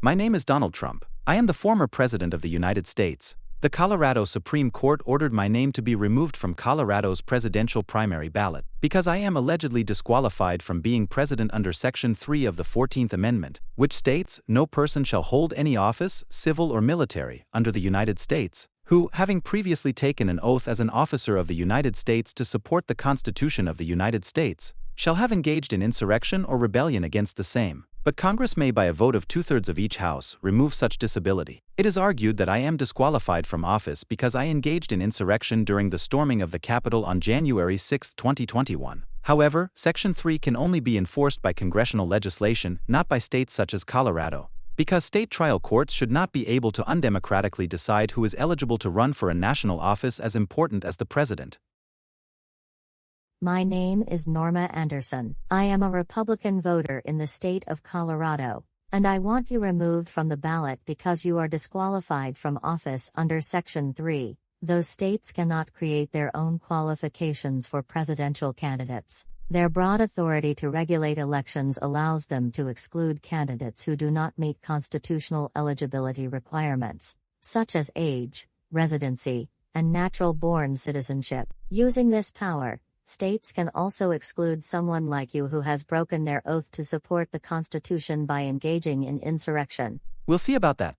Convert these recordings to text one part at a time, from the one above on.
My name is Donald Trump. I am the former President of the United States. The Colorado Supreme Court ordered my name to be removed from Colorado's presidential primary ballot because I am allegedly disqualified from being president under Section 3 of the 14th Amendment, which states, "No person shall hold any office, civil or military, under the United States, who, having previously taken an oath as an officer of the United States to support the Constitution of the United States, shall have engaged in insurrection or rebellion against the same." But Congress may, by a vote of 2/3 of each house, remove such disability. It is argued that I am disqualified from office because I engaged in insurrection during the storming of the Capitol on January 6, 2021. However, Section 3 can only be enforced by congressional legislation, not by states such as Colorado, because state trial courts should not be able to undemocratically decide who is eligible to run for a national office as important as the president. My name is Norma Anderson. I am a Republican voter in the state of Colorado, and I want you removed from the ballot because you are disqualified from office under Section 3. Those states cannot create their own qualifications for presidential candidates. Their broad authority to regulate elections allows them to exclude candidates who do not meet constitutional eligibility requirements, such as age, residency, and natural-born citizenship. Using this power, states can also exclude someone like you who has broken their oath to support the Constitution by engaging in insurrection. We'll see about that.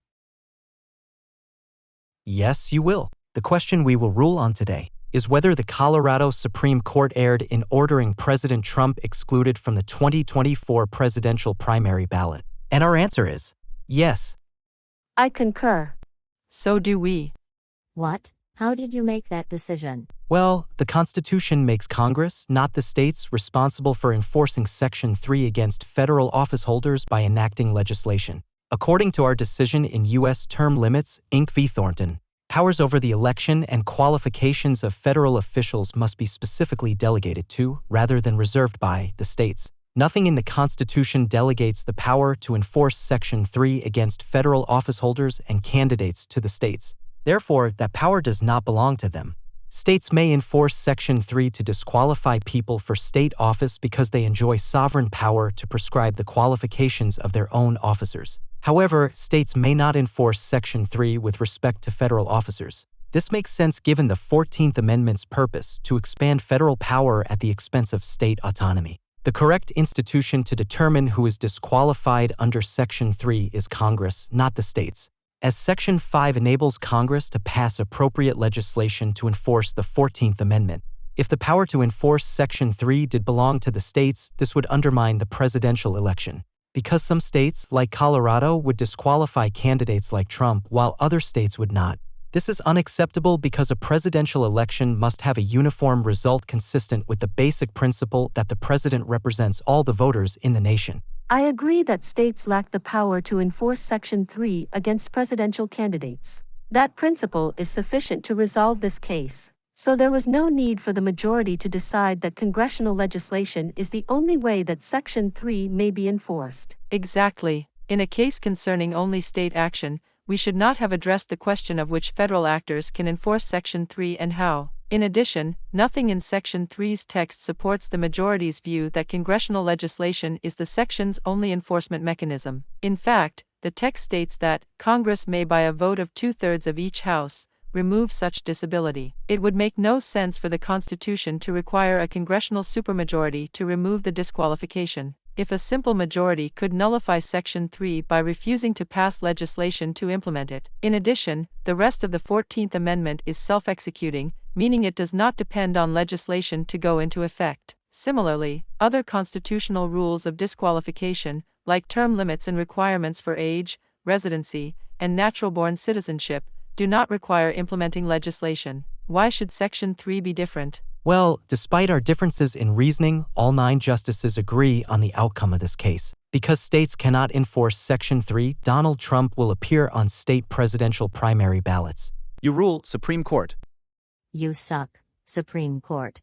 Yes, you will. The question we will rule on today is whether the Colorado Supreme Court erred in ordering President Trump excluded from the 2024 presidential primary ballot. And our answer is yes. I concur. So do we. What? How did you make that decision? Well, the Constitution makes Congress, not the states, responsible for enforcing Section 3 against federal office holders by enacting legislation. According to our decision in U.S. Term Limits, Inc. v. Thornton, powers over the election and qualifications of federal officials must be specifically delegated to, rather than reserved by, the states. Nothing in the Constitution delegates the power to enforce Section 3 against federal office holders and candidates to the states. Therefore, that power does not belong to them. States may enforce Section 3 to disqualify people for state office because they enjoy sovereign power to prescribe the qualifications of their own officers. However, states may not enforce Section 3 with respect to federal officers. This makes sense given the 14th Amendment's purpose to expand federal power at the expense of state autonomy. The correct institution to determine who is disqualified under Section 3 is Congress, not the states, as Section 5 enables Congress to pass appropriate legislation to enforce the 14th Amendment. If the power to enforce Section 3 did belong to the states, this would undermine the presidential election, because some states, like Colorado, would disqualify candidates like Trump while other states would not. This is unacceptable because a presidential election must have a uniform result consistent with the basic principle that the president represents all the voters in the nation. I agree that states lack the power to enforce Section 3 against presidential candidates. That principle is sufficient to resolve this case. So there was no need for the majority to decide that congressional legislation is the only way that Section 3 may be enforced. Exactly. In a case concerning only state action, we should not have addressed the question of which federal actors can enforce Section 3 and how. In addition, nothing in Section 3's text supports the majority's view that congressional legislation is the section's only enforcement mechanism. In fact, the text states that Congress may, by a vote of 2/3 of each house, remove such disability. It would make no sense for the Constitution to require a congressional supermajority to remove the disqualification, if a simple majority could nullify Section 3 by refusing to pass legislation to implement it. In addition, the rest of the 14th Amendment is self-executing, meaning it does not depend on legislation to go into effect. Similarly, other constitutional rules of disqualification, like term limits and requirements for age, residency, and natural-born citizenship, do not require implementing legislation. Why should Section 3 be different? Well, despite our differences in reasoning, all 9 justices agree on the outcome of this case. Because states cannot enforce Section 3, Donald Trump will appear on state presidential primary ballots. You rule, Supreme Court. You suck, Supreme Court.